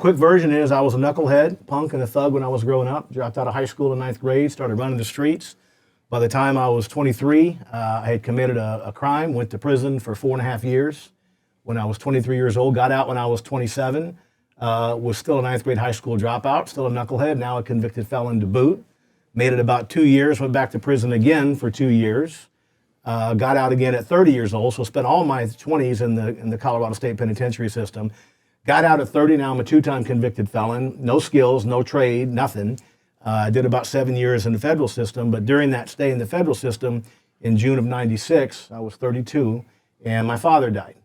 quick version is I was a knucklehead, punk, and a thug when I was growing up. Dropped out of high school in 9th grade, started running the streets. By the time I was 23, I had committed a crime, went to prison for 4.5 years. When I was 23 years old, got out when I was 27, was still a 9th grade high school dropout, still a knucklehead, now a convicted felon to boot. Made it about 2 years, went back to prison again for 2 years. Got out again at 30 years old, so spent all my 20s in the Colorado State Penitentiary system. Got out at 30, now I'm a 2-time convicted felon, no skills, no trade, nothing. I did about 7 years in the federal system, but during that stay in the federal system, in June of '96, I was 32, and my father died.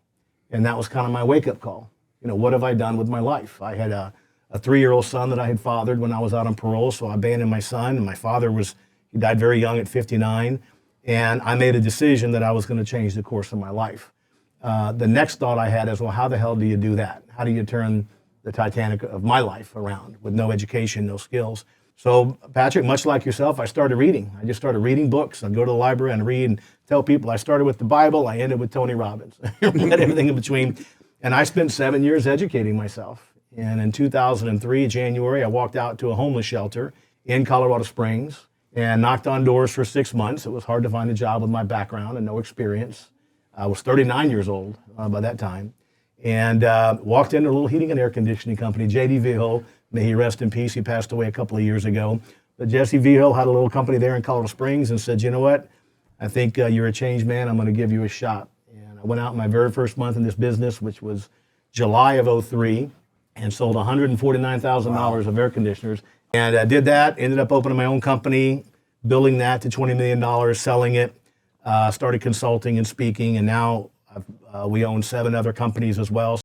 And that was kind of my wake-up call. You know, what have I done with my life? I had a 3-year-old son that I had fathered when I was out on parole, so I abandoned my son. And my father he died very young at 59, and I made a decision that I was going to change the course of my life. The next thought I had is, well, how the hell do you do that? How do you turn the Titanic of my life around with no education, no skills? So, Patrick, much like yourself, I started reading. I just started reading books. I'd go to the library and read and tell people. I started with the Bible. I ended with Tony Robbins. Read everything in between. And I spent 7 years educating myself. And in 2003, January, I walked out to a homeless shelter in Colorado Springs and knocked on doors for 6 months. It was hard to find a job with my background and no experience. I was 39 years old by that time. And walked into a little heating and air conditioning company, J.D. Vigil. May he rest in peace. He passed away a couple of years ago. But Jesse Vigil had a little company there in Colorado Springs and said, you know what? I think you're a changed man. I'm going to give you a shot. And I went out my very first month in this business, which was July of '03, and sold $149,000 of air conditioners. And I did that, ended up opening my own company, building that to $20 million, selling it, started consulting and speaking, and now we own 7 other companies as well.